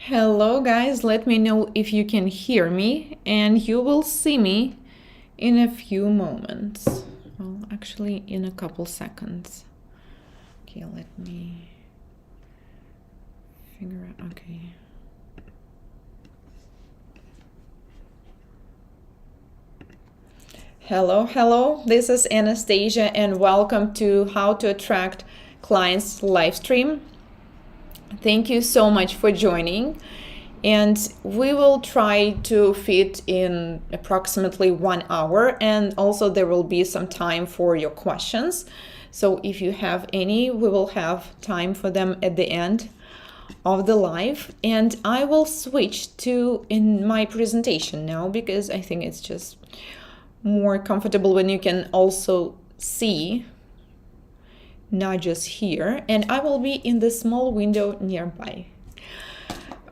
Hello guys, let me know if you can hear me and you will see me in a few moments. Well, actually in a couple seconds. Okay, let me figure out, okay. Hello, this is Anastasia and welcome to How to Attract Clients live stream. Thank you so much for joining. And we will try to fit in approximately 1 hour, and also there will be some time for your questions. So if you have any, we will have time for them at the end of the live. And I will switch to in my presentation now because I think it's just more comfortable when you can also see, not just hear. And I will be in the small window nearby.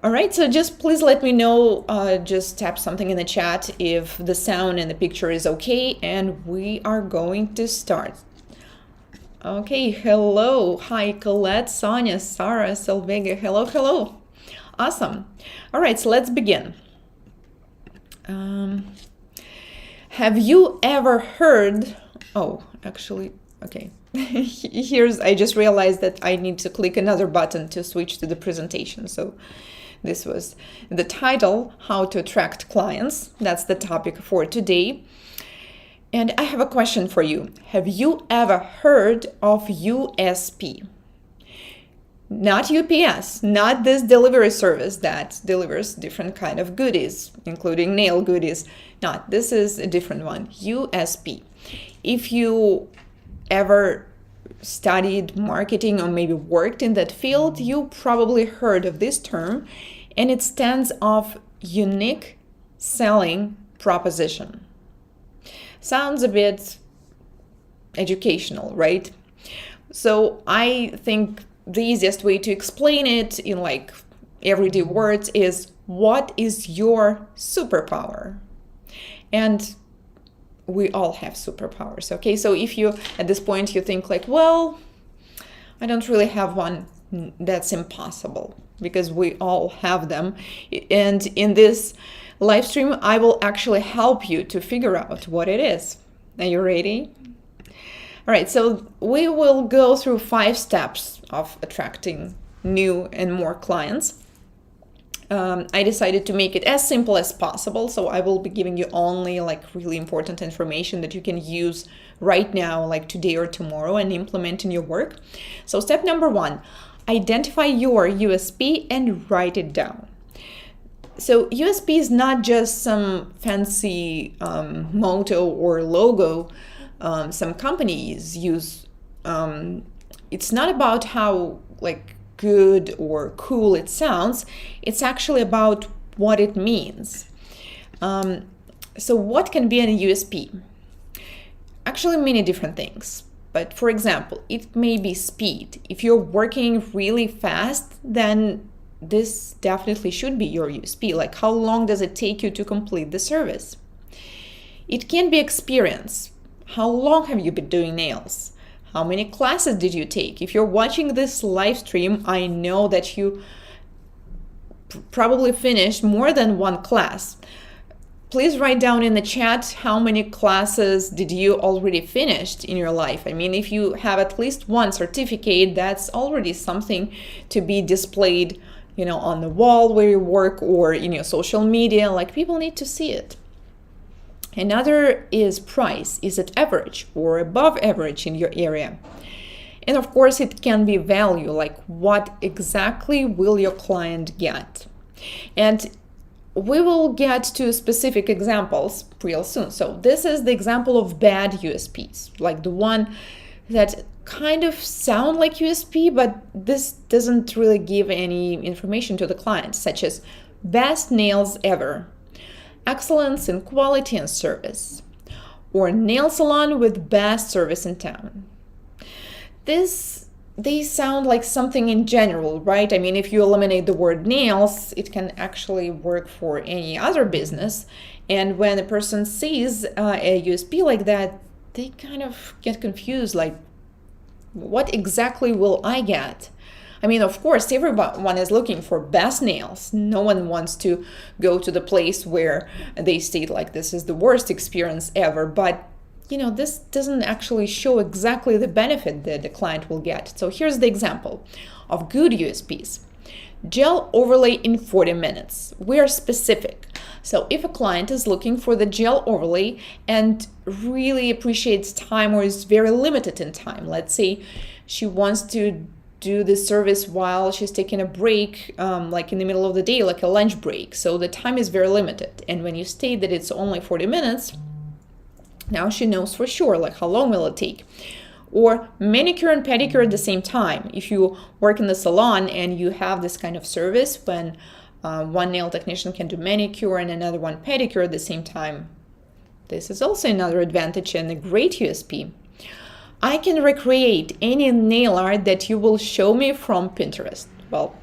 All right, so just please let me know, just tap something in the chat if the sound and the picture is okay, and we are going to start. Okay, hello. Hi, Colette, Sonia, Sarah, Selvega. Hello. Awesome. All right, so let's begin. Have you ever heard, okay. I just realized that I need to click another button to switch to the presentation. So this was the title, How to Attract Clients. That's the topic for today. And I have a question for you. Have you ever heard of USP? Not UPS, not this delivery service that delivers different kind of goodies, including nail goodies. Not, this is a different one, USP. If you ever studied marketing or maybe worked in that field, you probably heard of this term, and it stands for unique selling proposition. Sounds a bit educational, right? So I think the easiest way to explain it in like everyday words is, what is your superpower? And we all have superpowers, okay? So if you, at this point, you think like, well, I don't really have one, that's impossible because we all have them. And in this live stream, I will actually help you to figure out what it is. Are you ready? All right, so we will go through 5 steps of attracting new and more clients. I decided to make it as simple as possible, so I will be giving you only like really important information that you can use right now, like today or tomorrow, and implement in your work. So step number 1, identify your USP and write it down. So USP is not just some fancy motto or logo some companies use. It's not about how like good or cool it sounds. It's actually about what it means. So what can be a USP? Actually, many different things. But for example, it may be speed. If you're working really fast, then this definitely should be your USP. Like, how long does it take you to complete the service? It can be experience. How long have you been doing nails? How many classes did you take? If you're watching this live stream, I know that you probably finished more than 1 class. Please write down in the chat how many classes did you already finished in your life. I mean, if you have at least 1 certificate, that's already something to be displayed, on the wall where you work or in your social media. Like, people need to see it. Another is price. Is it average or above average in your area? And of course, it can be value, like what exactly will your client get? And we will get to specific examples real soon. So this is the example of bad USPs, like the one that kind of sound like USP, but this doesn't really give any information to the client, such as best nails ever, excellence in quality and service, or nail salon with best service in town. They sound like something in general, right? I mean, if you eliminate the word nails, it can actually work for any other business. And when a person sees a USP like that, they kind of get confused, like, what exactly will I get? I mean, of course, everyone is looking for best nails. No one wants to go to the place where they state like this is the worst experience ever. But this doesn't actually show exactly the benefit that the client will get. So here's the example of good USPs. Gel overlay in 40 minutes. We are specific. So if a client is looking for the gel overlay and really appreciates time or is very limited in time, let's say she wants to do this service while she's taking a break, like in the middle of the day, like a lunch break. So the time is very limited. And when you state that it's only 40 minutes, now she knows for sure, like how long will it take? Or manicure and pedicure at the same time. If you work in the salon and you have this kind of service when one nail technician can do manicure and another one pedicure at the same time, this is also another advantage and a great USP. I can recreate any nail art that you will show me from Pinterest. Well,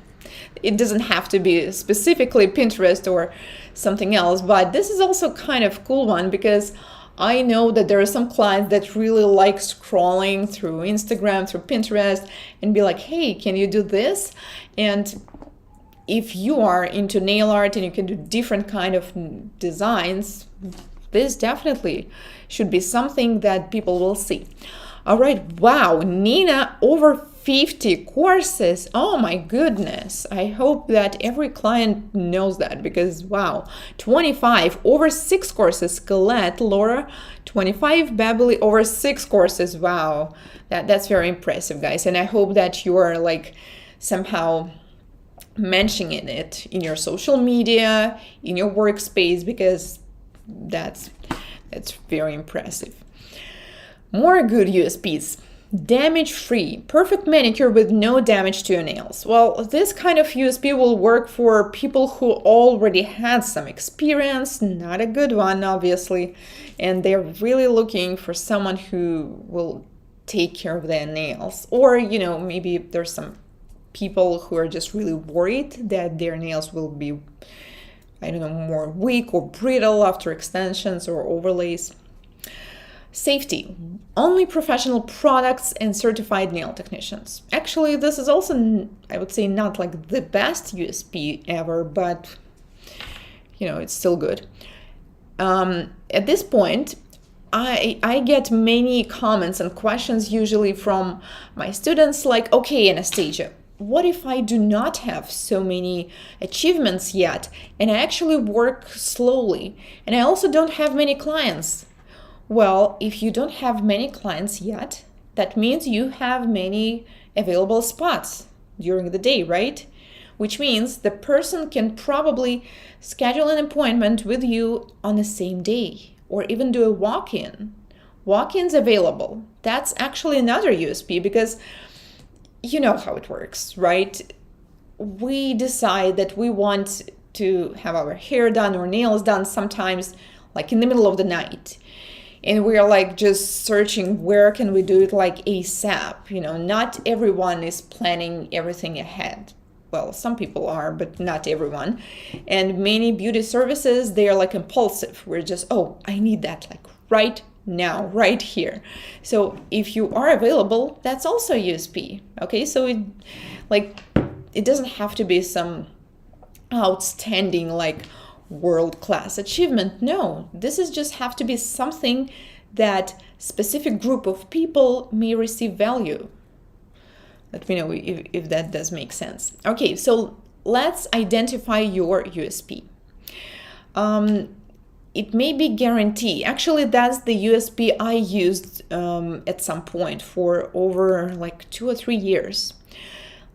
it doesn't have to be specifically Pinterest or something else, but this is also kind of cool one because I know that there are some clients that really like scrolling through Instagram, through Pinterest, and be like, hey, can you do this? And if you are into nail art and you can do different kind of designs, this definitely should be something that people will see. All right, wow, Nina, over 50 courses. Oh my goodness. I hope that every client knows that because wow, 25 over 6 courses. Colette, Laura, 25, Beverly, over 6 courses. Wow, that's very impressive, guys. And I hope that you are like somehow mentioning it in your social media, in your workspace, because that's very impressive. More good USPs. Damage-free, perfect manicure with no damage to your nails. Well, this kind of USP will work for people who already had some experience, not a good one, obviously, and they're really looking for someone who will take care of their nails. Or, maybe there's some people who are just really worried that their nails will be, more weak or brittle after extensions or overlays. Safety, only professional products and certified nail technicians. Actually, this is also, I would say, not like the best USP ever, but it's still good. At this point, I get many comments and questions usually from my students like, okay, Anastasia, what if I do not have so many achievements yet and I actually work slowly and I also don't have many clients? Well, if you don't have many clients yet, that means you have many available spots during the day, right? Which means the person can probably schedule an appointment with you on the same day or even do a walk-in. Walk-ins available. That's actually another USP because you know how it works, right? We decide that we want to have our hair done or nails done sometimes like in the middle of the night. And we're like just searching where can we do it like ASAP. Not everyone is planning everything ahead. Well, some people are, but not everyone. And many beauty services, they are like impulsive. We're just, oh, I need that like right now, right here. So if you are available, that's also USP. Okay, so it doesn't have to be some outstanding like world-class achievement. No, this is just have to be something that specific group of people may receive value. Let me know if that does make sense. Okay, so let's identify your USP. It may be guarantee. Actually, that's the USP I used at some point for over like 2 or 3 years.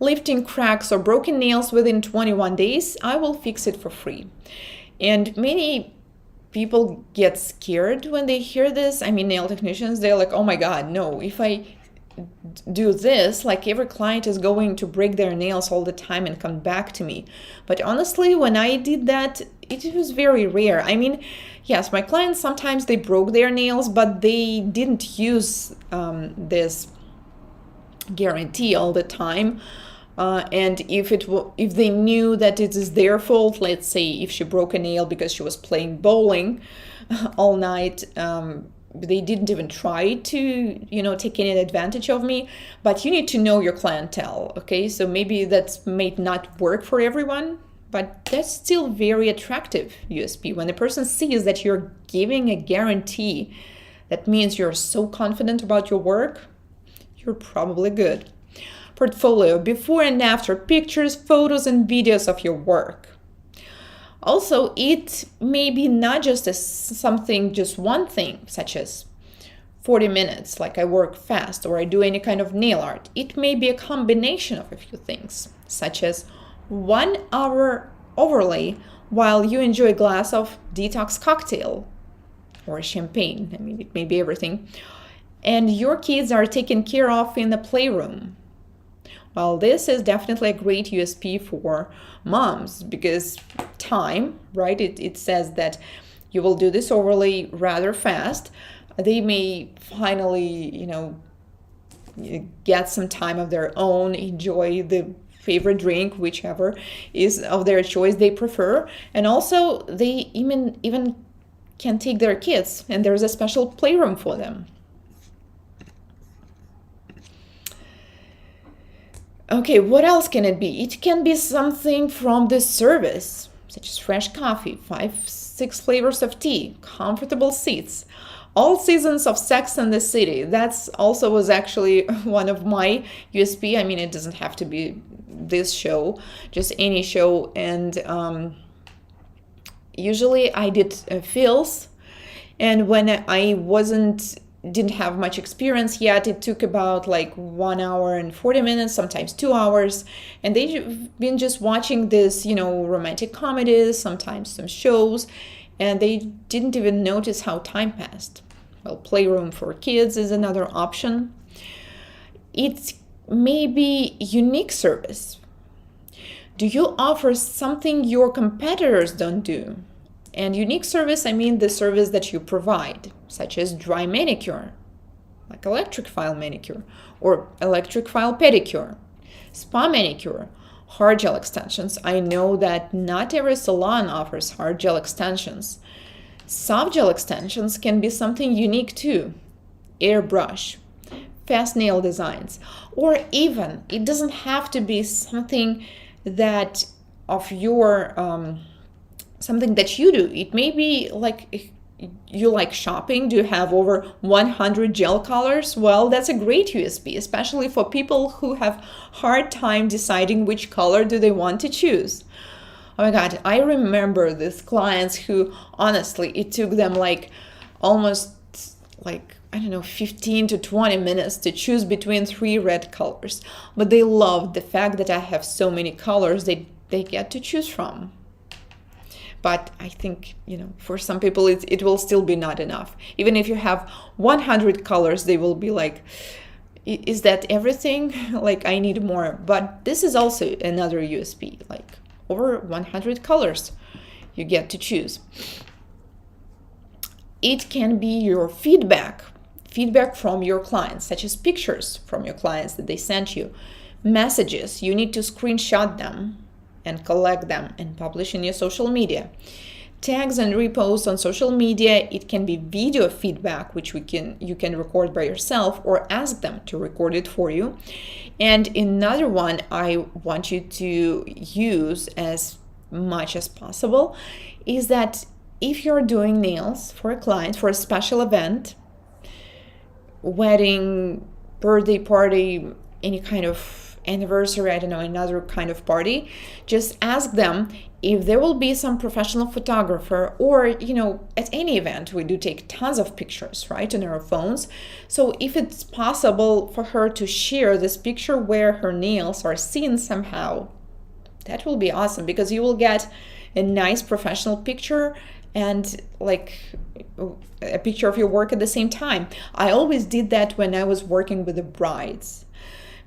Lifting cracks or broken nails within 21 days, I will fix it for free. And many people get scared when they hear this. I mean, nail technicians, they're like, oh my God, no, if I do this, like every client is going to break their nails all the time and come back to me. But honestly, when I did that, it was very rare. I mean, yes, my clients, sometimes they broke their nails, but they didn't use this guarantee all the time. And if they knew that it is their fault, let's say if she broke a nail because she was playing bowling all night, they didn't even try to, take any advantage of me. But you need to know your clientele, okay? So maybe that may not work for everyone, but that's still very attractive USP. When a person sees that you're giving a guarantee, that means you're so confident about your work, you're probably good. Portfolio, before and after pictures, photos, and videos of your work. Also, it may be not just just one thing, such as 40 minutes, like I work fast, or I do any kind of nail art. It may be a combination of a few things, such as 1 hour overlay while you enjoy a glass of detox cocktail or champagne. I mean, it may be everything. And your kids are taken care of in the playroom. Well, this is definitely a great USP for moms because time, right? It says that you will do this overlay rather fast. They may finally, get some time of their own, enjoy the favorite drink, whichever is of their choice they prefer. And also they even can take their kids, and there's a special playroom for them. Okay, what else can it be? It can be something from the service, such as fresh coffee, 5-6 flavors of tea, comfortable seats, all seasons of Sex and the City. That's also was actually one of my USP. I mean, it doesn't have to be this show, just any show. And usually I did fills, and when I didn't have much experience yet, it took about like 1 hour and 40 minutes, sometimes 2 hours. And they've been just watching this, romantic comedies, sometimes some shows, and they didn't even notice how time passed. Well, playroom for kids is another option. It may be unique service. Do you offer something your competitors don't do? And unique service, I mean the service that you provide, such as dry manicure, like electric file manicure, or electric file pedicure, spa manicure, hard gel extensions. I know that not every salon offers hard gel extensions. Soft gel extensions can be something unique too. Airbrush, fast nail designs, or even it doesn't have to be something that of your something that you do. It may be like if you like shopping. Do you have over 100 gel colors? Well, that's a great USP, especially for people who have hard time deciding which color do they want to choose. Oh my God, I remember these clients who honestly, it took them like almost 15 to 20 minutes to choose between 3 red colors. But they loved the fact that I have so many colors they get to choose from. But I think, for some people, it will still be not enough. Even if you have 100 colors, they will be like, is that everything? Like, I need more. But this is also another USP, like over 100 colors you get to choose. It can be your feedback from your clients, such as pictures from your clients that they sent you, messages, you need to screenshot them and collect them and publish in your social media. Tags and reposts on social media. It can be video feedback, which you can record by yourself or ask them to record it for you. And another one I want you to use as much as possible is that if you're doing nails for a client for a special event, wedding, birthday party, any kind of anniversary, another kind of party, just ask them if there will be some professional photographer, or at any event we do take tons of pictures, right, on our phones. So if it's possible for her to share this picture where her nails are seen somehow, that will be awesome, because you will get a nice professional picture and like a picture of your work at the same time. I always did that when I was working with the brides,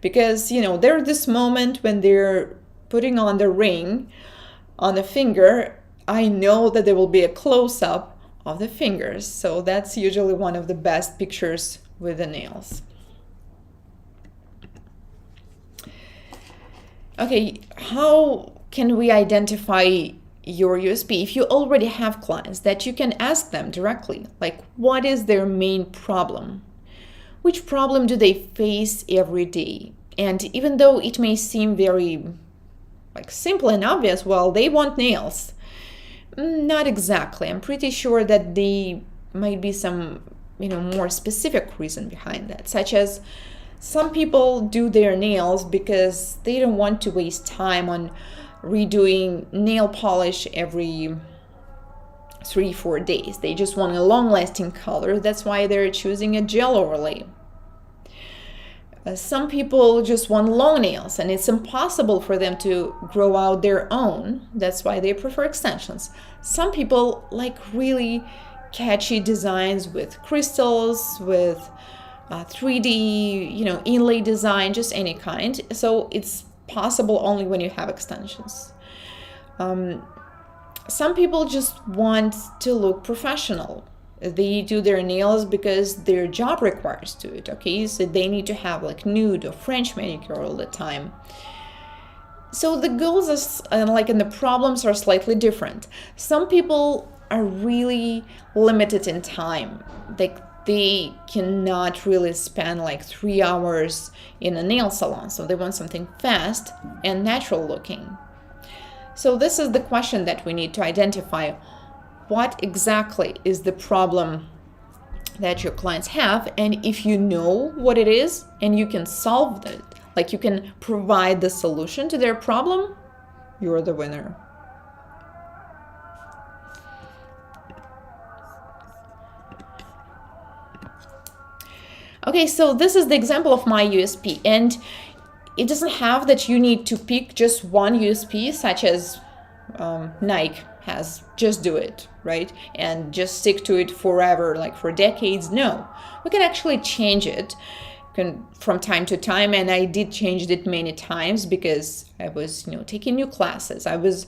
because there's this moment when they're putting on the ring on the finger. I know that there will be a close-up of the fingers, so that's usually one of the best pictures with the nails. Okay, how can we identify your USP, if you already have clients, that you can ask them directly, like, what is their main problem? Which problem do they face every day? And even though it may seem very like simple and obvious, well, they want nails. Not exactly. I'm pretty sure that there might be some, more specific reason behind that, such as some people do their nails because they don't want to waste time on redoing nail polish every 3-4 days. They just want a long-lasting color. That's why they're choosing a gel overlay. Some people just want long nails and it's impossible for them to grow out their own. That's why they prefer extensions. Some people like really catchy designs with crystals, with 3D, inlay design, just any kind. So it's possible only when you have extensions. Some people just want to look professional. They do their nails because their job requires to it, okay? So they need to have like nude or French manicure all the time. So the goals and the problems are slightly different. Some people are really limited in time. They cannot really spend 3 hours in a nail salon, so they want something fast and natural looking. So this is the question that we need to identify. What exactly is the problem that your clients have? And if you know what it is and you can solve it, you can provide the solution to their problem, you're the winner. Okay, so this is the example of my USP, and it doesn't have that you need to pick just one USP, such as Nike has, just do it, right? And just stick to it forever, for decades. No, we can actually change it from time to time, and I did change it many times because I was, taking new classes. I was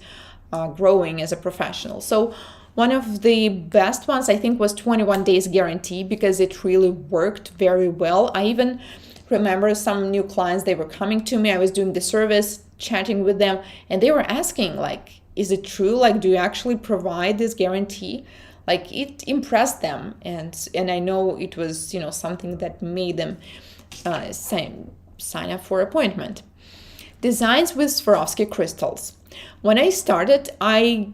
growing as a professional. So one of the best ones, I think, was 21 days guarantee because it really worked very well. I even remember some new clients, they were coming to me. I was doing the service, chatting with them, and they were asking, is it true? Do you actually provide this guarantee? It impressed them. And I know it was, something that made them sign up for appointment. Designs with Swarovski crystals. When I started, I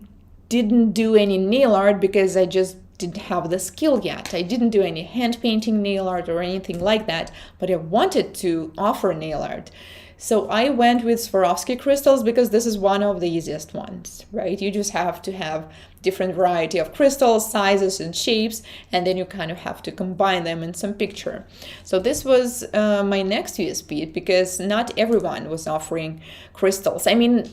didn't do any nail art because I just didn't have the skill yet. I didn't do any hand painting nail art or anything like that, but I wanted to offer nail art. So I went with Swarovski crystals because this is one of the easiest ones, right? You just have to have different variety of crystals, sizes and shapes, and then you kind of have to combine them in some picture. So this was my next USP because not everyone was offering crystals. I mean,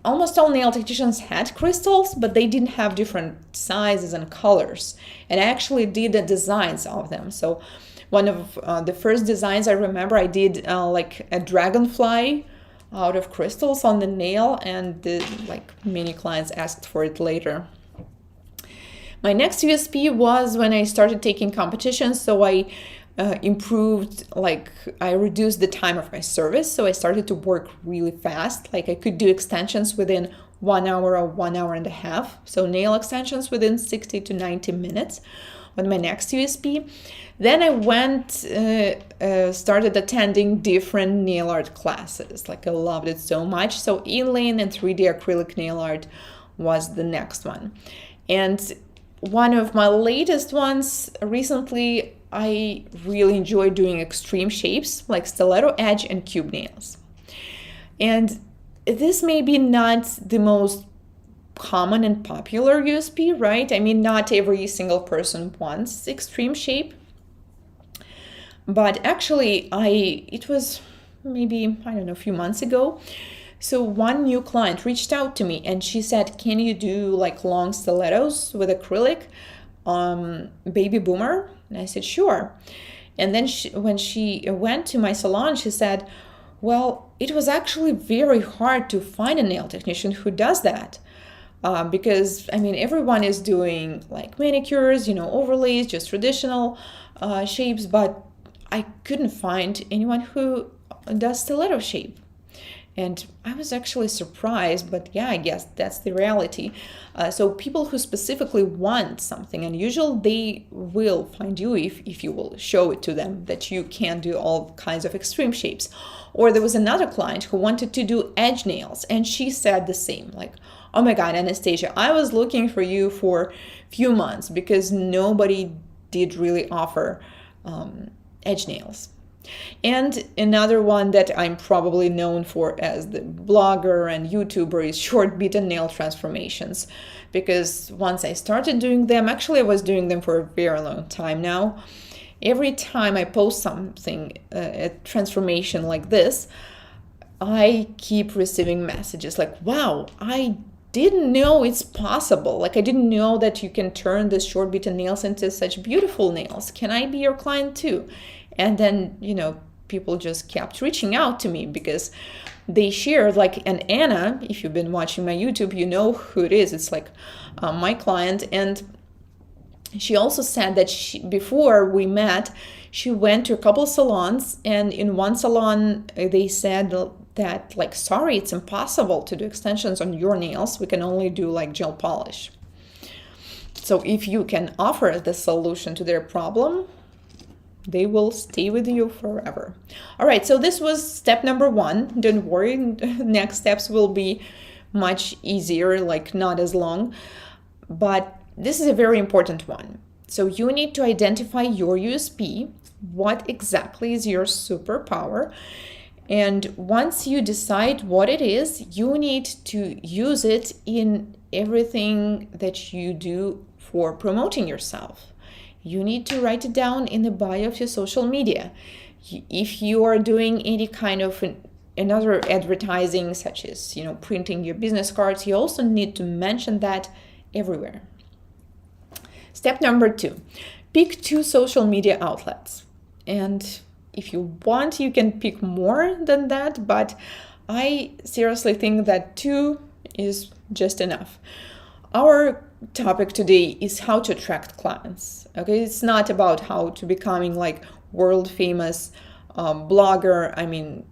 almost all nail technicians had crystals, but they didn't have different sizes and colors. And I actually did the designs of them. So one of the first designs I remember, I did a dragonfly out of crystals on the nail, and many clients asked for it later. My next USP was when I started taking competitions. So I improved, I reduced the time of my service. So I started to work really fast. I could do extensions within 1 hour or 1 hour and a half. So nail extensions within 60 to 90 minutes on my next USP. Then I went, started attending different nail art classes. I loved it so much. So inlaying and 3D acrylic nail art was the next one. And one of my latest ones recently, I really enjoy doing extreme shapes like stiletto edge and cube nails. And this may be not the most common and popular USP, right? I mean, not every single person wants extreme shape. But actually, it was maybe, a few months ago. So one new client reached out to me and she said, can you do long stilettos with acrylic, baby boomer? And I said, sure. And then when she went to my salon, she said, well, it was actually very hard to find a nail technician who does that. Because, everyone is doing manicures, overlays, just traditional shapes, but I couldn't find anyone who does stiletto shape. And I was actually surprised, but yeah, I guess that's the reality. So people who specifically want something unusual, they will find you if you will show it to them that you can do all kinds of extreme shapes. Or there was another client who wanted to do edge nails, and she said the same, like, oh my God, Anastasia, I was looking for you for a few months because nobody did really offer edge nails. And another one that I'm probably known for as the blogger and YouTuber is short beaten nail transformations. Because once I started doing them, actually I was doing them for a very long time now. Every time I post something, a transformation like this, I keep receiving messages like, wow, I didn't know it's possible. Like, I didn't know that you can turn this short beaten nails into such beautiful nails. Can I be your client too? And then, people just kept reaching out to me because they shared, like, and Anna, if you've been watching my YouTube, you know who it is. It's like my client. And she also said that before we met, she went to a couple salons, and in one salon, they said that, like, sorry, it's impossible to do extensions on your nails. We can only do like gel polish. So if you can offer the solution to their problem, they will stay with you forever. All right, so this was step number 1. Don't worry, next steps will be much easier, like not as long. But this is a very important one. So you need to identify your USP. What exactly is your superpower? And once you decide what it is, you need to use it in everything that you do for promoting yourself. You need to write it down in the bio of your social media. If you are doing any kind of another advertising, such as, printing your business cards, you also need to mention that everywhere. Step number 2, pick 2 social media outlets. And if you want, you can pick more than that, but I seriously think that 2 is just enough. Our topic today is how to attract clients. Okay, it's not about how to becoming like world famous blogger.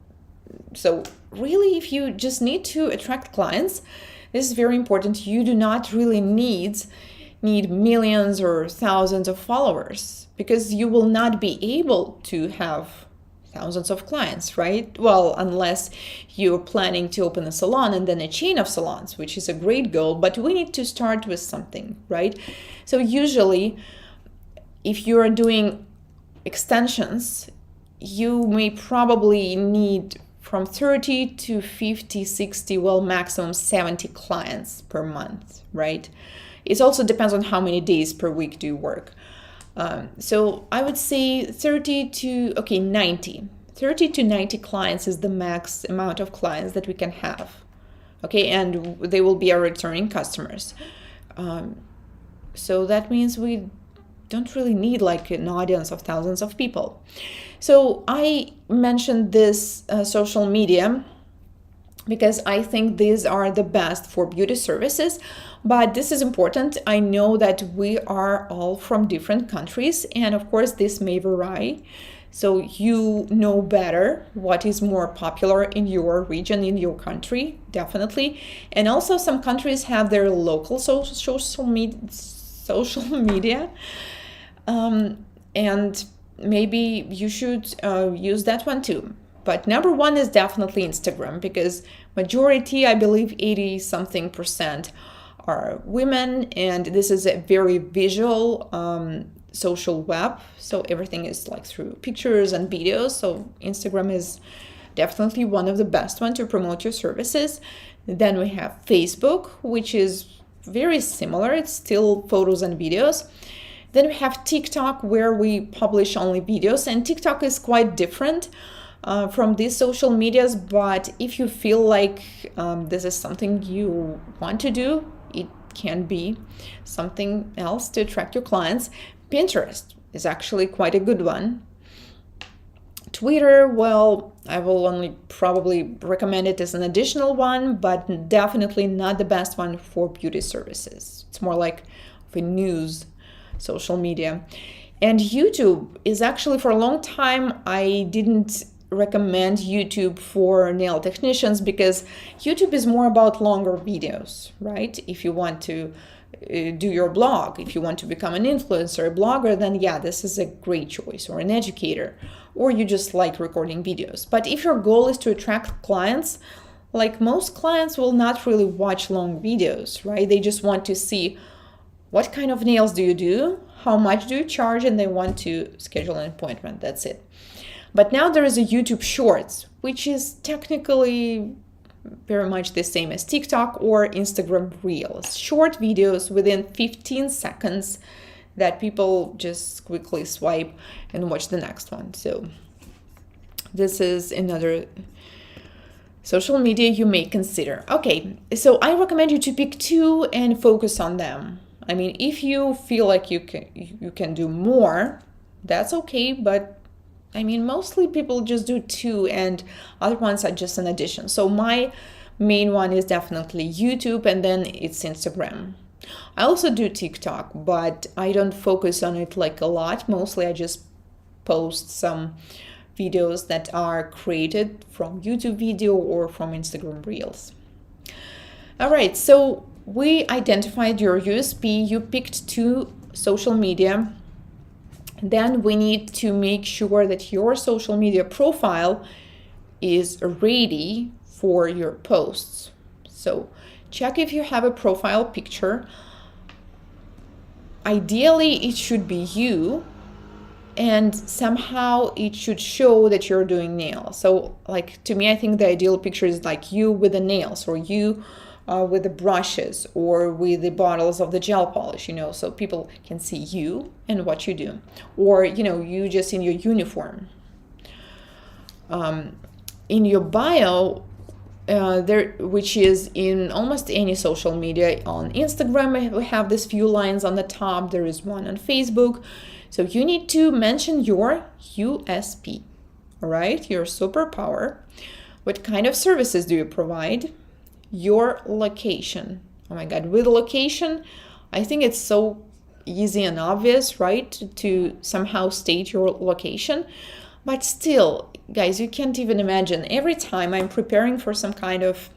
So really, if you just need to attract clients, this is very important. You do not really need millions or thousands of followers, because you will not be able to have thousands of clients, right? Well, unless you're planning to open a salon and then a chain of salons, which is a great goal, but we need to start with something, right? So usually, if you're doing extensions, you may probably need from 30 to 50, 60, well, maximum 70 clients per month, right? It also depends on how many days per week do you work. So I would say 30 to 90. 30 to 90 clients is the max amount of clients that we can have. Okay, and they will be our returning customers. So that means we don't really need like an audience of thousands of people. So I mentioned this social media because I think these are the best for beauty services. But this is important. I know that we are all from different countries, and of course this may vary. So you know better what is more popular in your region, in your country, definitely. And also some countries have their local social media. And maybe you should use that one too. But number 1 is definitely Instagram, because majority, I believe 80-something% are women, and this is a very visual social web. So everything is like through pictures and videos. So Instagram is definitely one of the best ones to promote your services. Then we have Facebook, which is very similar. It's still photos and videos. Then we have TikTok, where we publish only videos, and TikTok is quite different from these social medias. But if you feel like this is something you want to do, it can be something else to attract your clients. Pinterest is actually quite a good one. Twitter, well, I will only probably recommend it as an additional one, but definitely not the best one for beauty services. It's more like a news social media. And YouTube is actually, for a long time, I didn't recommend YouTube for nail technicians because YouTube is more about longer videos, right? If you want to do your blog, if you want to become an influencer, a blogger, then yeah, this is a great choice, or an educator, or you just like recording videos. But if your goal is to attract clients, like most clients will not really watch long videos, right? They just want to see what kind of nails do you do, how much do you charge, and they want to schedule an appointment. That's it. But now there is a YouTube Shorts, which is technically very much the same as TikTok or Instagram Reels. Short videos within 15 seconds that people just quickly swipe and watch the next one. So this is another social media you may consider. Okay, so I recommend you to pick 2 and focus on them. I mean, if you feel like you can do more, that's okay, but I mean, mostly people just do 2 and other ones are just an addition. So my main one is definitely YouTube, and then it's Instagram. I also do TikTok, but I don't focus on it like a lot. Mostly I just post some videos that are created from YouTube video or from Instagram Reels. All right, so we identified your USP. You picked 2 social media. Then we need to make sure that your social media profile is ready for your posts. So check if you have a profile picture. Ideally, it should be you, and somehow it should show that you're doing nails. So like, to me, I think the ideal picture is like you with the nails, or you with the brushes, or with the bottles of the gel polish, so people can see you and what you do, or you just in your uniform. In your bio, which is in almost any social media. On Instagram, we have these few lines on the top. There is one on Facebook. So you need to mention your USP, all right? Your superpower. What kind of services do you provide? Your location. Oh my God, with location, I think it's so easy and obvious, right? To somehow state your location. But still, guys, you can't even imagine. Every time I'm preparing for some kind of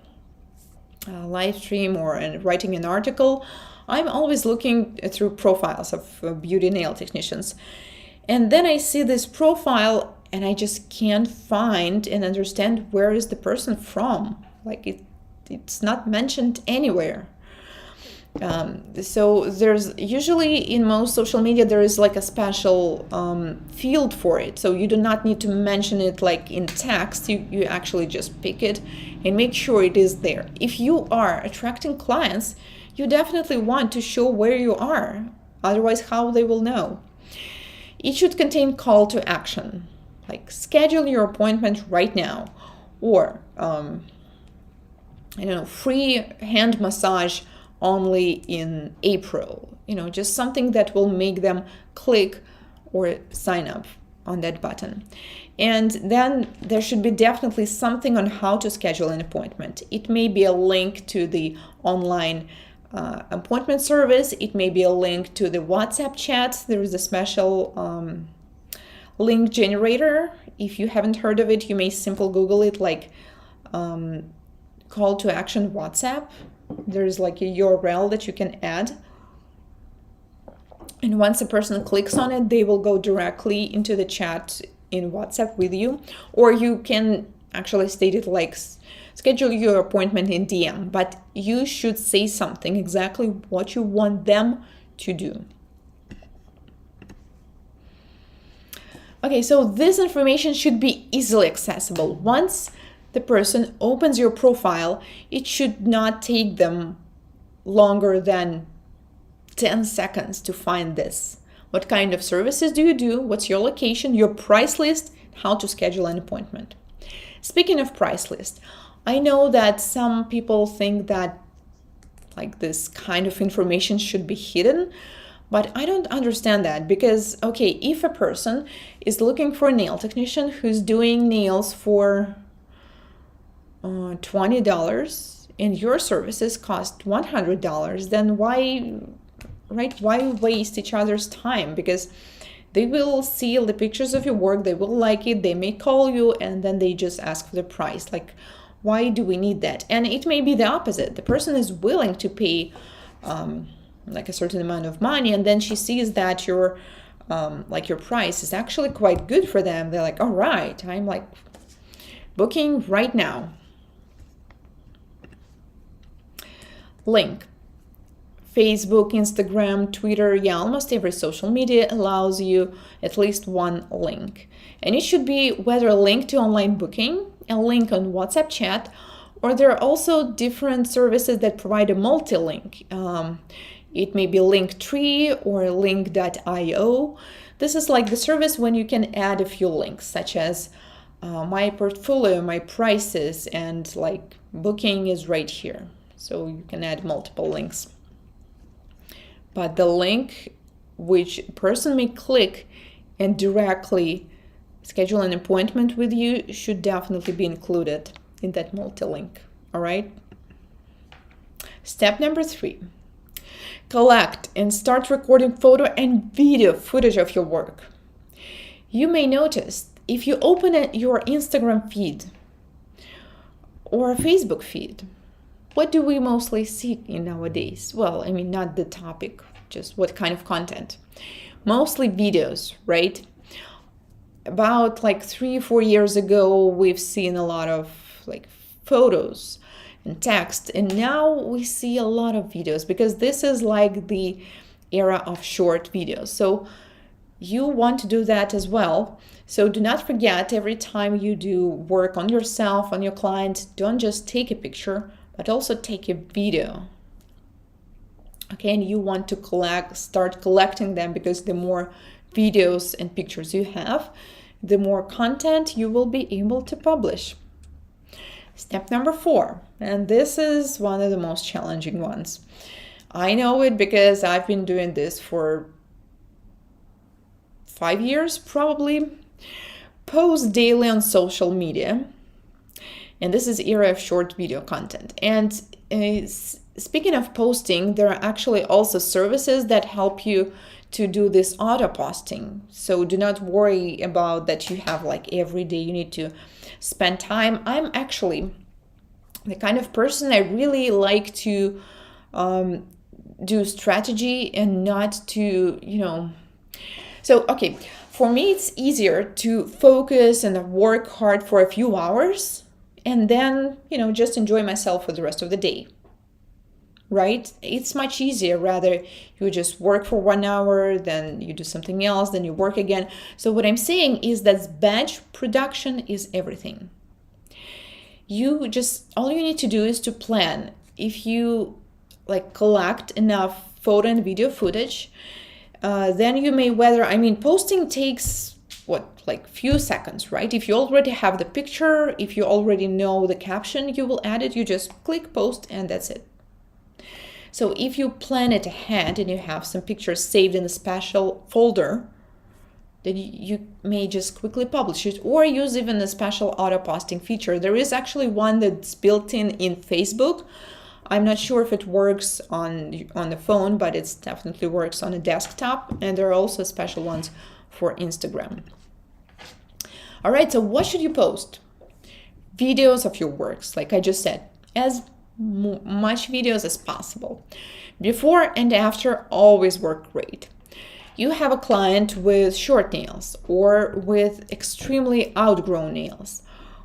live stream or writing an article, I'm always looking through profiles of beauty nail technicians. And then I see this profile and I just can't find and understand where is the person from. Like it's not mentioned anywhere. So there's usually in most social media there is like a special field for it, so you do not need to mention it like in text. You actually just pick it and make sure it is there. If you are attracting clients, you definitely want to show where you are, otherwise how they will know. It should contain call to action, like schedule your appointment right now, or free hand massage only in April, just something that will make them click or sign up on that button. And then there should be definitely something on how to schedule an appointment. It may be a link to the online appointment service. It may be a link to the WhatsApp chat. There is a special link generator. If you haven't heard of it, you may simply Google it, like call to action WhatsApp. There's like a URL that you can add. And once a person clicks on it, they will go directly into the chat in WhatsApp with you. Or you can actually state it like schedule your appointment in DM, but you should say something exactly what you want them to do. Okay, so this information should be easily accessible. Once the person opens your profile, it should not take them longer than 10 seconds to find this. What kind of services do you do? What's your location, your price list, how to schedule an appointment? Speaking of price list, I know that some people think that like this kind of information should be hidden, but I don't understand that because, okay, if a person is looking for a nail technician who's doing nails for $20 and your services cost $100, then why waste each other's time? Because They will see the pictures of your work, they will like it, they may call you, and then they just ask for the price. Like, why do we need that? And it may be the opposite. The person is willing to pay like a certain amount of money, and then she sees that your price is actually quite good for them. They're like, all right, I'm like booking right now. Link. Facebook, Instagram, Twitter, almost every social media allows you at least one link. And it should be whether a link to online booking, a link on WhatsApp chat, or there are also different services that provide a multi-link. It may be Linktree or Link.io. This is like the service when you can add a few links, such as my portfolio, my prices, and like booking is right here. So you can add multiple links. But the link which a person may click and directly schedule an appointment with you should definitely be included in that multi-link. All right. Step number 3. Collect and start recording photo and video footage of your work. You may notice if you open your Instagram feed or a Facebook feed, what do we mostly see nowadays? Well, I mean, not the topic, just what kind of content. Mostly videos, right? About like 3-4 years ago, we've seen a lot of like photos and text, and now we see a lot of videos because this is like the era of short videos. So you want to do that as well. So do not forget, every time you do work on yourself, on your client, don't just take a picture, but also take a video. Okay, and you want to start collecting them, because the more videos and pictures you have, the more content you will be able to publish. Step number 4, and this is one of the most challenging ones. I know it because I've been doing this for 5 years probably. Post daily on social media. And this is era of short video content. And speaking of posting, there are actually also services that help you to do this auto posting. So do not worry about that you have like every day you need to spend time. I'm actually the kind of person I really like to do strategy and not to, So, okay, for me, it's easier to focus and work hard for a few hours and then, just enjoy myself for the rest of the day, right? It's much easier. Rather, you just work for 1 hour, then you do something else, then you work again. So what I'm saying is that batch production is everything. All you need to do is to plan. If you collect enough photo and video footage, then you may posting takes few seconds, right? If you already have the picture, if you already know the caption, you will add it. You just click post and that's it. So if you plan it ahead and you have some pictures saved in a special folder, then you may just quickly publish it, or use even a special auto posting feature. There is actually one that's built in Facebook. I'm not sure if it works on the phone, but it definitely works on a desktop. And there are also special ones for Instagram. All right, so what should you post? Videos of your works, like I just said, as much videos as possible. Before and after always work great. You have a client with short nails, or with extremely outgrown nails,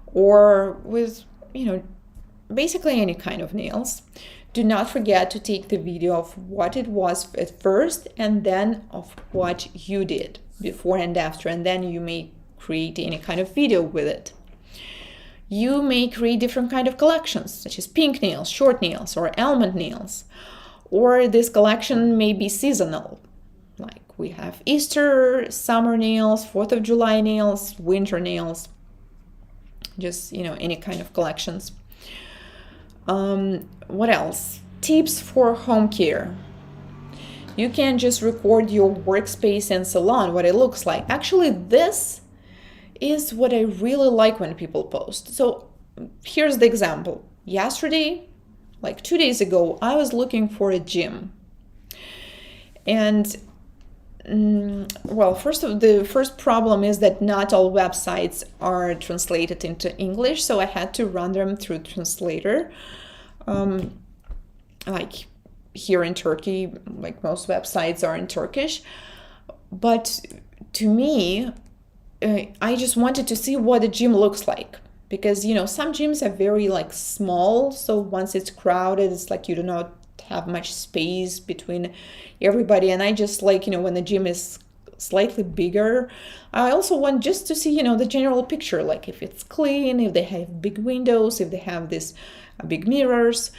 or with, basically any kind of nails. Do not forget to take the video of what it was at first, and then of what you did before and after, and then you may create any kind of video with it. You may create different kind of collections, such as pink nails, short nails, or almond nails. Or this collection may be seasonal. Like we have Easter, summer nails, 4th of July nails, winter nails. Just, any kind of collections. What else? Tips for home care. You can just record your workspace and salon, what it looks like. Actually, this is what I really like when people post. So here's the example. Yesterday, 2 days ago, I was looking for a gym. And Well, the first problem is that not all websites are translated into English, so I had to run them through translator. Like here in Turkey, like most websites are in Turkish. But to me, I just wanted to see what a gym looks like, because some gyms are very like small, so once it's crowded, it's like you do not have much space between everybody. And I just like when the gym is slightly bigger, I also want just to see the general picture, like if it's clean, if they have big windows, if they have these big mirrors.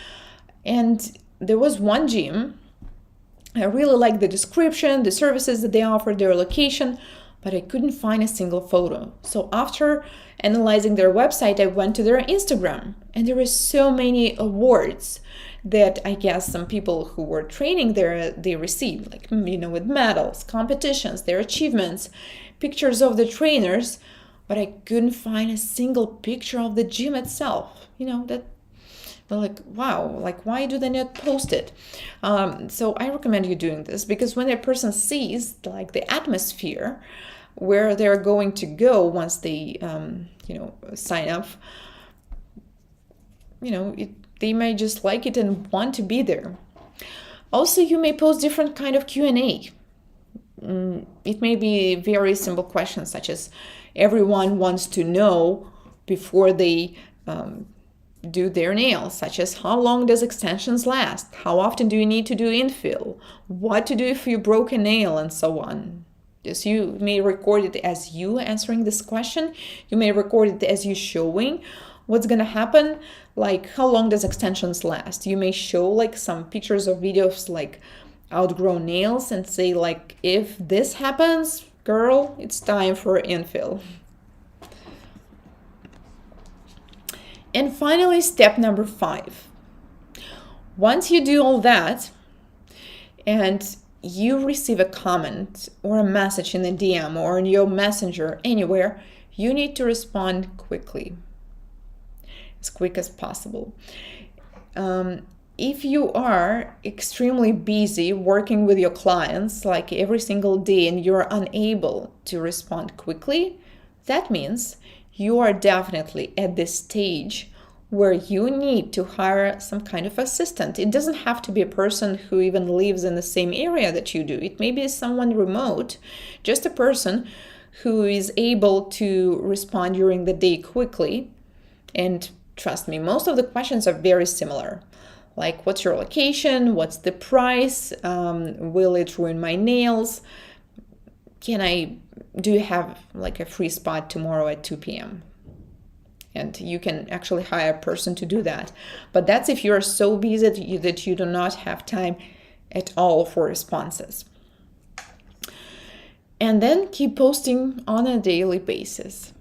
And there was one gym, I really liked the description, the services that they offered, their location, but I couldn't find a single photo. So after analyzing their website, I went to their Instagram, and there were so many awards that I guess some people who were training there, they received, like, with medals, competitions, their achievements, pictures of the trainers, but I couldn't find a single picture of the gym itself. That, like, wow, like, why do they not post it? So I recommend you doing this, because when a person sees like the atmosphere where they're going to go once they sign up, they may just like it and want to be there. Also, you may post different kind of Q&A. It may be very simple questions, such as everyone wants to know before they do their nails, such as how long does extensions last, how often do you need to do infill, what to do if you broke a nail, and so on. So you may record it as you answering this question. You may record it as you showing what's gonna happen, like how long does extensions last. You may show like some pictures or videos like outgrown nails and say like, if this happens, girl, it's time for infill. And finally, step number 5. Once you do all that and you receive a comment or a message in the DM or in your messenger, anywhere, you need to respond quickly, as quick as possible. If you are extremely busy working with your clients like every single day and you're unable to respond quickly, that means you are definitely at this stage where you need to hire some kind of assistant. It doesn't have to be a person who even lives in the same area that you do. It may be someone remote, just a person who is able to respond during the day quickly. And trust me, most of the questions are very similar. Like, what's your location? What's the price? Will it ruin my nails? Do you have like a free spot tomorrow at 2 p.m.? And you can actually hire a person to do that. But that's if you're so busy that you do not have time at all for responses. And then keep posting on a daily basis.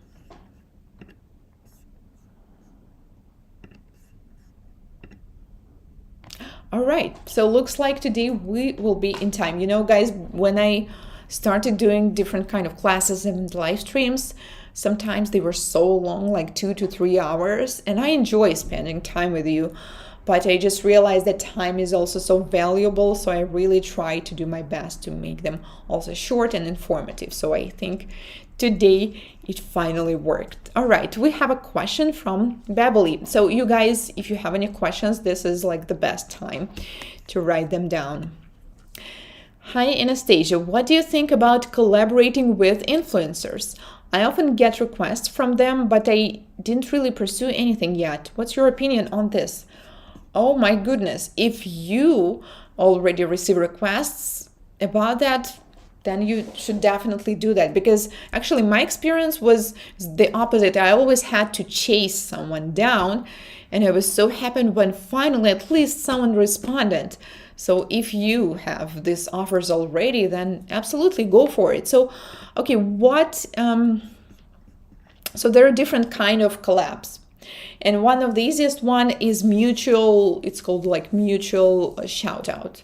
All right, so looks like today we will be in time. Guys, when I started doing different kind of classes and live streams, sometimes they were so long, like 2 to 3 hours, and I enjoy spending time with you, but I just realized that time is also so valuable, so I really try to do my best to make them also short and informative. So I think today it finally worked. All right, we have a question from Babily. So you guys, if you have any questions, this is like the best time to write them down. Hi Anastasia, what do you think about collaborating with influencers? I often get requests from them, but I didn't really pursue anything yet. What's your opinion on this? Oh my goodness, if you already receive requests about that, then you should definitely do that, because actually my experience was the opposite. I always had to chase someone down, and I was so happy when finally at least someone responded. So if you have these offers already, then absolutely go for it. So, okay, so there are different kind of collabs. And one of the easiest one is mutual, it's called like mutual shout out.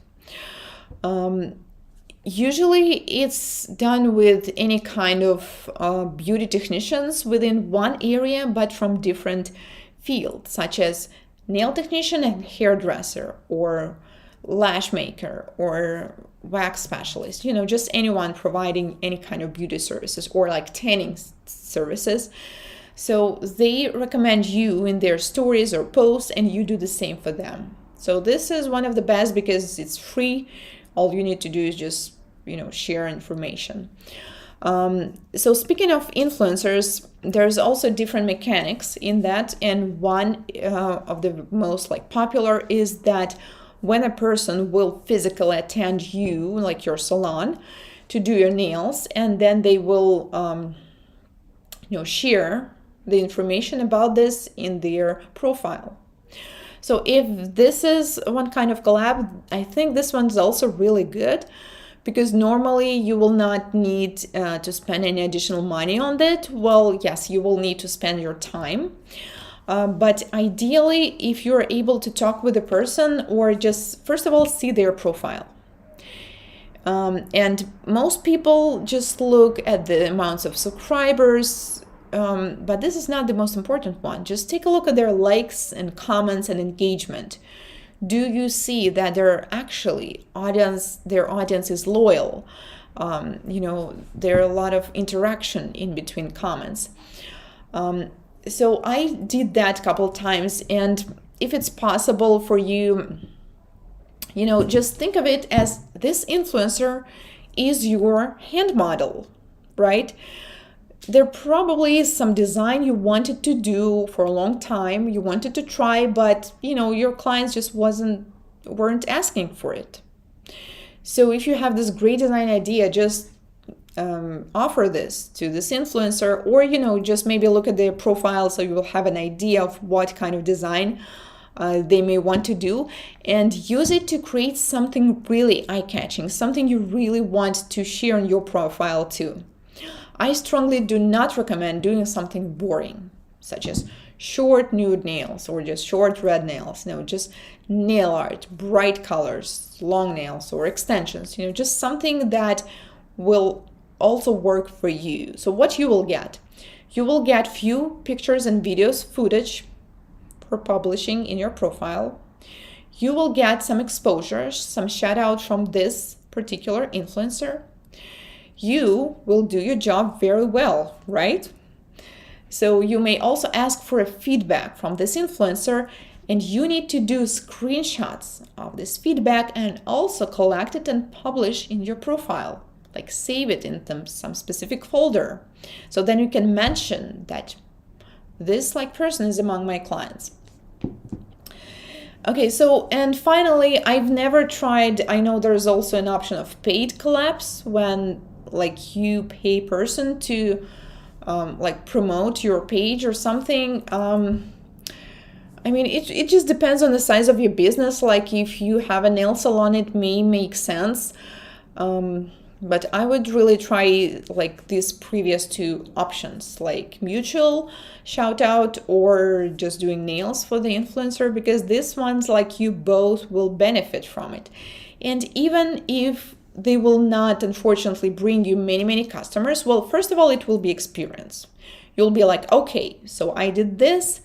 Usually it's done with any kind of beauty technicians within one area, but from different fields, such as nail technician and hairdresser, or lash maker or wax specialist, you know, just anyone providing any kind of beauty services or like tanning services. So they recommend you in their stories or posts, and you do the same for them. So this is one of the best because it's free. All you need to do is just, you know, share information. So speaking of influencers, there's also different mechanics in that, and one of the most like popular is that when a person will physically attend you, like your salon, to do your nails, and then they will you know, share the information about this in their profile. So if this is one kind of collab, I think this one's also really good, because normally you will not need to spend any additional money on that. Well, yes, you will need to spend your time. But ideally, if you're able to talk with a person or just, first of all, see their profile. And most people just look at the amounts of subscribers, but this is not the most important one. Just take a look at their likes and comments and engagement. Do you see that their audience is loyal? You know, there are a lot of interaction in between comments. So I did that a couple times, and if it's possible for you, you know, just think of it as this influencer is your hand model, right? There probably is some design you wanted to do for a long time, you wanted to try, but you know, your clients just weren't asking for it. So if you have this great design idea, just offer this to this influencer, or you know, just maybe look at their profile so you will have an idea of what kind of design they may want to do, and use it to create something really eye-catching, something you really want to share on your profile too. I strongly do not recommend doing something boring, such as short nude nails or just short red nails. No, just nail art, bright colors, long nails or extensions, you know, just something that will also work for you. So what you will get few pictures and videos, footage for publishing in your profile. You will get some exposure, some shout out from this particular influencer. You will do your job very well, right? So you may also ask for a feedback from this influencer, and you need to do screenshots of this feedback and also collect it and publish in your profile, like save it in some specific folder. So then you can mention that this like person is among my clients. Okay, so, and finally, I've never tried, I know there's also an option of paid collabs when like you pay person to like promote your page or something. I mean, it just depends on the size of your business. Like if you have a nail salon, it may make sense. But I would really try like these previous two options, like mutual shout out or just doing nails for the influencer, because this one's like you both will benefit from it. And even if they will not, unfortunately, bring you many customers, well, first of all, it will be experience. You'll be like, okay, so I did this,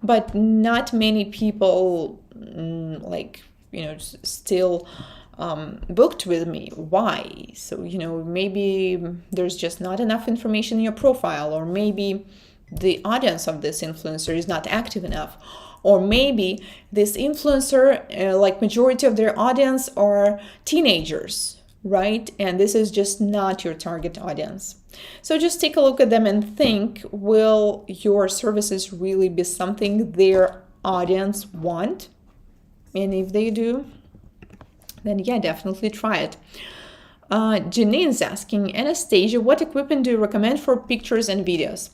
but not many people like, you know, still booked with me. Why? So, you know, maybe there's just not enough information in your profile, or maybe the audience of this influencer is not active enough, or maybe this influencer, like majority of their audience are teenagers, right? And this is just not your target audience. So just take a look at them and think, will your services really be something their audience want? And if they do, then yeah, definitely try it. Janine's asking, Anastasia, what equipment do you recommend for pictures and videos?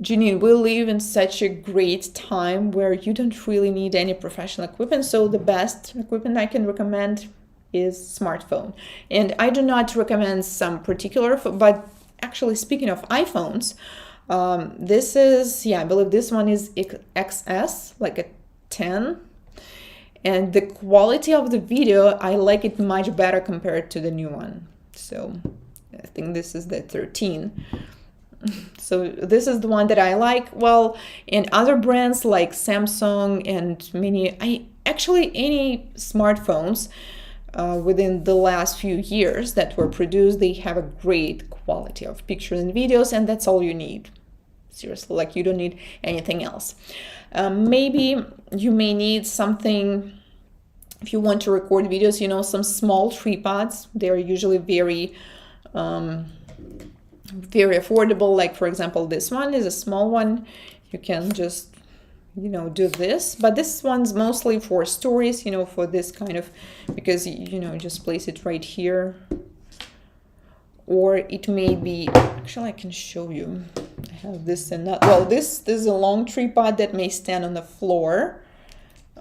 Janine, we live in such a great time where you don't really need any professional equipment. So the best equipment I can recommend is smartphone. And I do not recommend some particular, but actually speaking of iPhones, this is, yeah, I believe this one is XS, like a 10. And the quality of the video, I like it much better compared to the new one. So I think this is the 13. So this is the one that I like. Well, in other brands like Samsung and many, actually any smartphones within the last few years that were produced, they have a great quality of pictures and videos, and that's all you need. Seriously, like you don't need anything else. Maybe you may need something if you want to record videos, you know, some small tripods. They're usually very affordable. Like for example, this one is a small one. You can just, you know, do this, but this one's mostly for stories, you know, for this kind of, because, you know, just place it right here. Or it may be, actually I can show you, I have this and that. Well, this is a long tripod that may stand on the floor.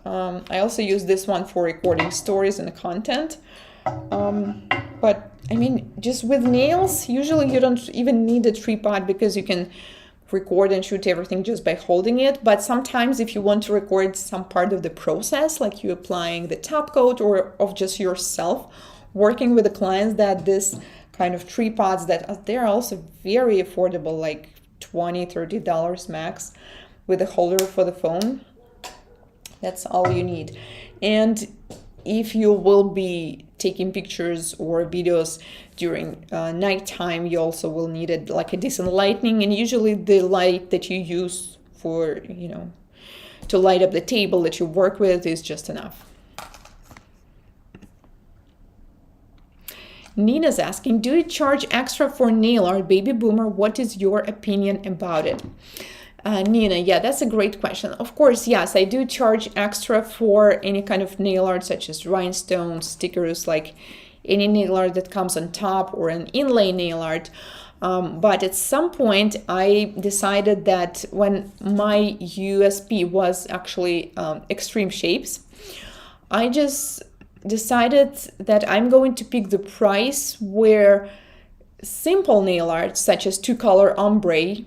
I also use this one for recording stories and content. But I mean, just with nails, usually you don't even need a tripod because you can record and shoot everything just by holding it. But sometimes if you want to record some part of the process, like you applying the top coat or of just yourself working with the clients, that this kind of tripods that they're also very affordable, like $20-$30 max, with a holder for the phone. That's all you need. And if you will be taking pictures or videos during nighttime, you also will need like a decent lighting, and usually the light that you use for, you know, to light up the table that you work with is just enough. Nina's asking, do you charge extra for nail art, Baby Boomer? What is your opinion about it? Nina, yeah, that's a great question. Of course, yes, I do charge extra for any kind of nail art, such as rhinestones, stickers, like any nail art that comes on top, or an inlay nail art. But at some point, I decided that when my USP was actually extreme shapes, I just decided that I'm going to pick the price where simple nail art, such as 2-color ombre,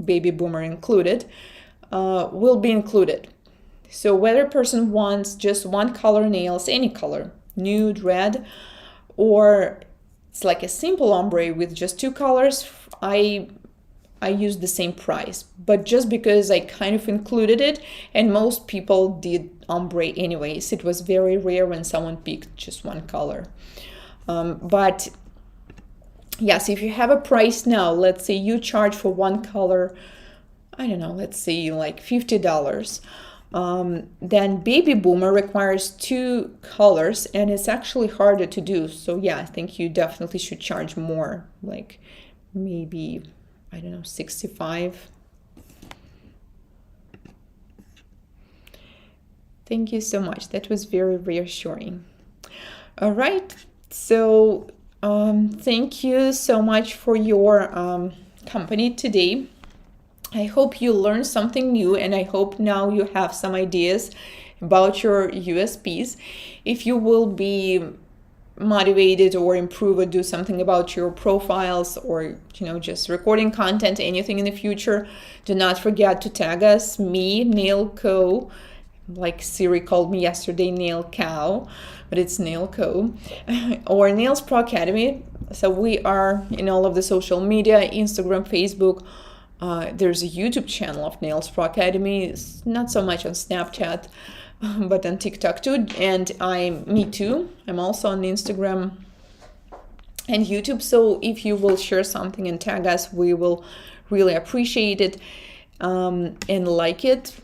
Baby Boomer included, will be included. So whether a person wants just 1-color nails, any color, nude, red, or it's like a simple ombre with just 2 colors, I use the same price. But just because I kind of included it, and most people did ombre anyways, it was very rare when someone picked just 1 color. But yes, if you have a price now, let's say you charge for 1 color, I don't know, let's say like $50, then Baby Boomer requires 2 colors, and it's actually harder to do. So yeah, I think you definitely should charge more, like maybe, I don't know, $65. Thank you so much. That was very reassuring. All right, so thank you so much for your company today. I hope you learned something new, and I hope now you have some ideas about your USPs. If you will be motivated or improve or do something about your profiles, or, you know, just recording content, anything in the future, do not forget to tag us, me, Nail Co. Like Siri called me yesterday, Nail Cow, but it's Nail Co. or Nails Pro Academy. So we are in all of the social media, Instagram, Facebook. There's a YouTube channel of Nails Pro Academy. It's not so much on Snapchat, but on TikTok too. And me too. I'm also on Instagram and YouTube. So if you will share something and tag us, we will really appreciate it and like it.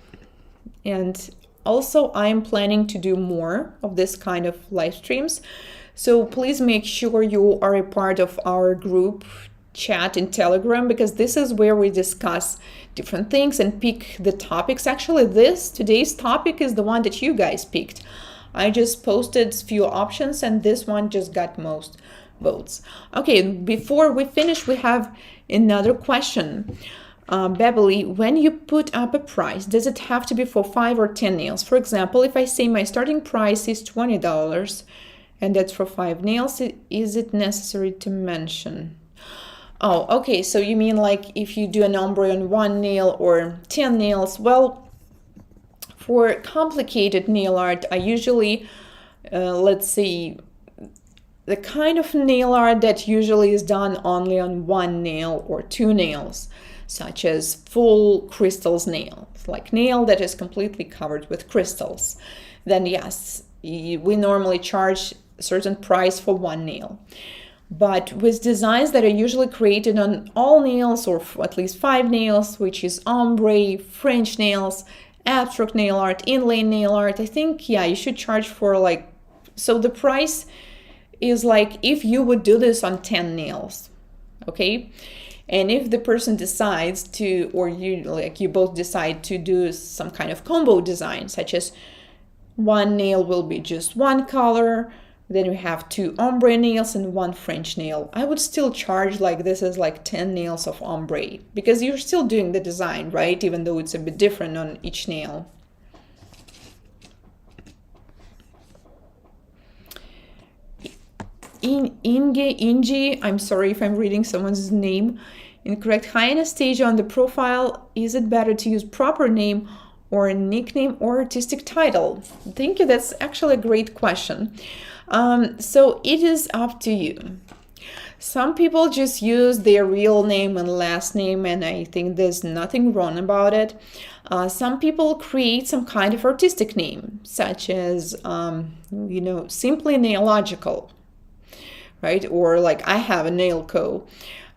And also, I'm planning to do more of this kind of live streams. So please make sure you are a part of our group chat in Telegram, because this is where we discuss different things and pick the topics. Actually, today's topic is the one that you guys picked. I just posted a few options, and this one just got most votes. Okay, before we finish, we have another question. Beverly, when you put up a price, does it have to be for 5 or 10 nails? For example, if I say my starting price is $20 and that's for 5 nails, is it necessary to mention? Oh, okay, so you mean like if you do an ombre on 1 nail or 10 nails? Well, for complicated nail art, I usually, let's see, the kind of nail art that usually is done only on 1 nail or 2 nails, such as full crystals nail, like nail that is completely covered with crystals. then yes, we normally charge a certain price for one nail. But with designs that are usually created on all nails, or at least 5 nails, which is ombre, French nails, abstract nail art, inlay nail art, I think, yeah, you should charge for like, so the price is like if you would do this on 10 nails, okay? And if the person decides to, or you both decide to do some kind of combo design, such as one nail will be just one color, then you have 2 ombre nails and 1 French nail, I would still charge like this is like 10 nails of ombre, because you're still doing the design, right? Even though it's a bit different on each nail. Ingi, I'm sorry if I'm reading someone's name incorrect. Hi, Anastasia, on the profile, is it better to use proper name or a nickname or artistic title? Thank you, that's actually a great question. So it is up to you. Some people just use their real name and last name, and I think there's nothing wrong about it. Some people create some kind of artistic name, such as, simply Nailogical, right? Or like I have a Nail Co.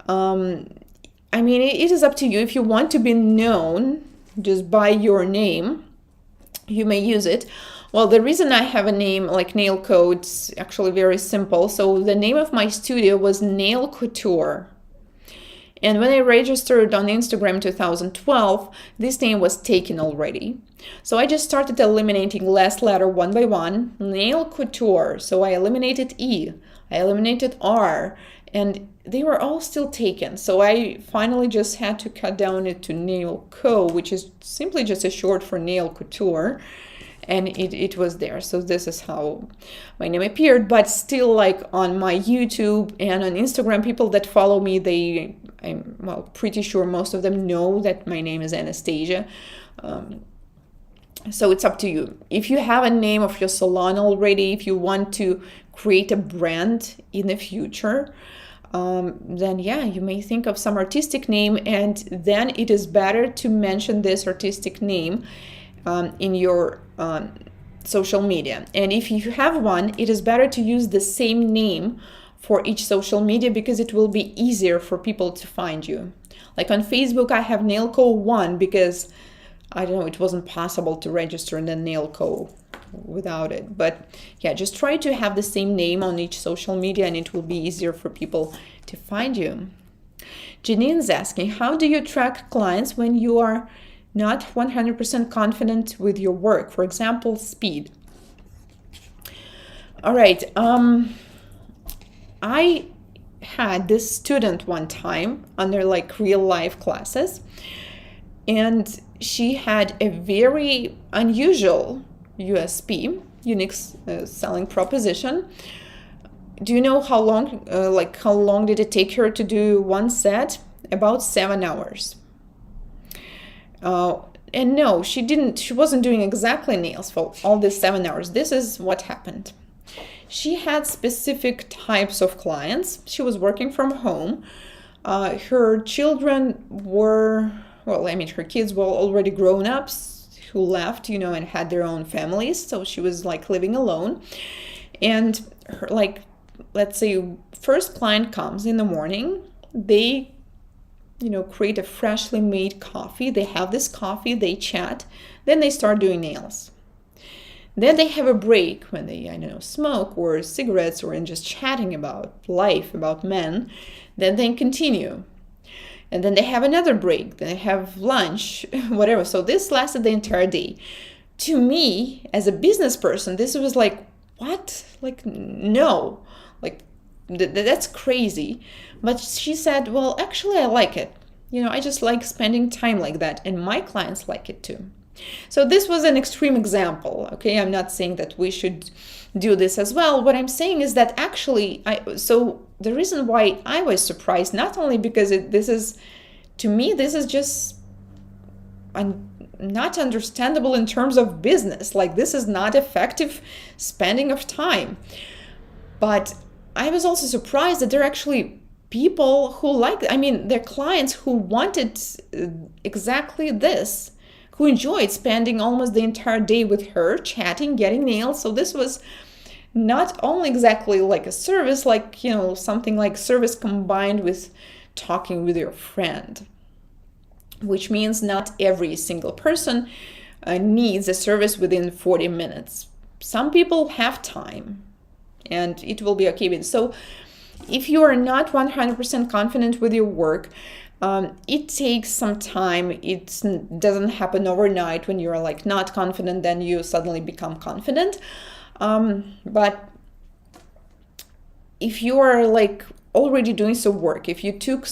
I mean, it is up to you. If you want to be known just by your name, you may use it. Well, the reason I have a name like Nail Co, it's actually very simple. So the name of my studio was Nail Couture. And when I registered on Instagram 2012, this name was taken already. So I just started eliminating last letter one by one. Nail Couture. So I eliminated E, I eliminated R, and they were all still taken. So I finally just had to cut down it to Nail Co, which is simply just a short for Nail Couture. And it was there. So this is how my name appeared. But still, like on my YouTube and on Instagram, people that follow me, I'm pretty sure most of them know that my name is Anastasia. So it's up to you. If you have a name of your salon already, if you want to create a brand in the future, then yeah, you may think of some artistic name, and then it is better to mention this artistic name in your social media. And if you have one, it is better to use the same name for each social media, because it will be easier for people to find you. Like on Facebook, I have Nailco1 because I don't know, it wasn't possible to register in the Nailco without it. But yeah, just try to have the same name on each social media, and it will be easier for people to find you. Janine's asking, how do you track clients when you are not 100% confident with your work? For example, speed. All right. I had this student one time under like real life classes, and she had a very unusual USP, unique selling proposition. Do you know how long, how long did it take her to do one set? About 7 hours. And no, she wasn't doing exactly nails for all these 7 hours. This is what happened. She had specific types of clients. She was working from home. Her children were, her kids were already grown-ups who left, and had their own families. So she was like living alone. And her, let's say, first client comes in the morning. They create a freshly made coffee. They have this coffee, they chat, then they start doing nails. Then they have a break when they, smoke or cigarettes or just chatting about life, about men. Then they continue. And then they have another break. Then they have lunch, whatever. So this lasted the entire day. To me, as a business person, this was like, what? No. That's crazy. But she said, well, actually, I like it. I just like spending time like that. And my clients like it too. So this was an extreme example, okay? I'm not saying that we should do this as well. What I'm saying is that actually, so the reason why I was surprised, not only because this is just not understandable in terms of business, this is not effective spending of time. But I was also surprised that there are actually people who they're clients who wanted exactly this, who enjoyed spending almost the entire day with her, chatting, getting nails. So this was not only exactly like a service, like, you know, something like service combined with talking with your friend, which means not every single person needs a service within 40 minutes. Some people have time and it will be okay with it. So if you are not 100% confident with your work, it takes some time. It doesn't happen overnight. When you're like not confident, then you suddenly become confident. But if you are like already doing some work, if you took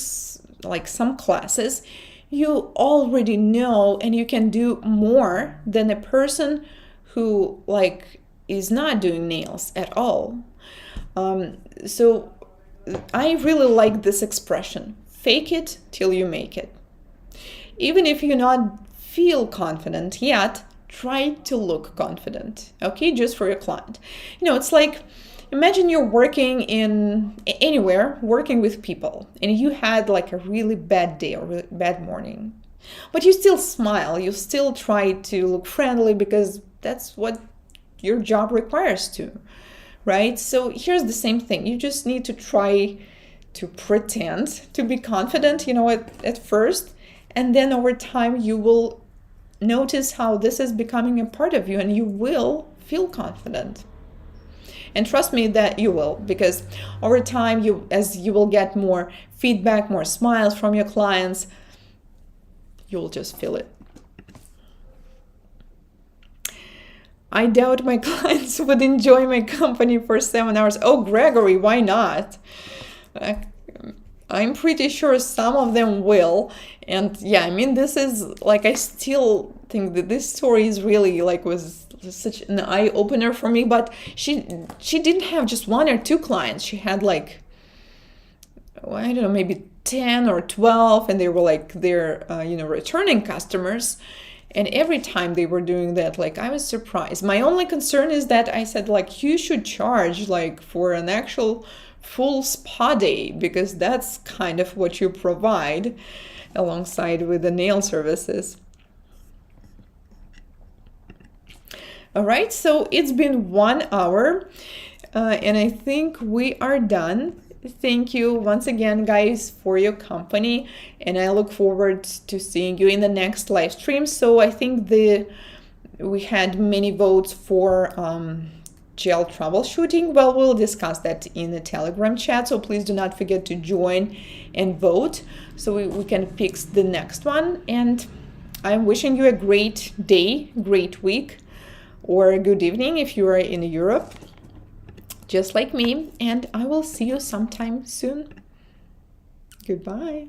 like some classes, you already know and you can do more than a person who like is not doing nails at all. So I really like this expression, fake it till you make it. Even if you not feel confident yet, try to look confident, okay, just for your client. You know, it's like, imagine you're working in anywhere, working with people, and you had like a really bad day or really bad morning, but you still smile, you still try to look friendly because that's what your job requires to, right? So here's the same thing. You just need to try to pretend to be confident, you know, at first, and then over time you will notice how this is becoming a part of you and you will feel confident. And trust me that you will, because over time, as you will get more feedback, more smiles from your clients, you'll just feel it. I doubt my clients would enjoy my company for 7 hours. Oh, Gregory, why not? I'm pretty sure some of them will. And yeah, I mean, this is like, I still think that this story is really like was such an eye-opener for me. But she didn't have just 1 or 2 clients. She had like, I don't know, maybe 10 or 12, and they were like their returning customers. And every time they were doing that, like, I was surprised. My only concern is that I said, like, you should charge like for an actual full spa day, because that's kind of what you provide alongside with the nail services. All right, so it's been 1 hour and I think we are done. Thank you once again, guys, for your company, and I look forward to seeing you in the next live stream. So I think we had many votes for gel troubleshooting. Well, we'll discuss that in the Telegram chat, so please do not forget to join and vote so we can pick the next one. And I'm wishing you a great day, great week, or a good evening if you are in Europe, just like me, and I will see you sometime soon. Goodbye.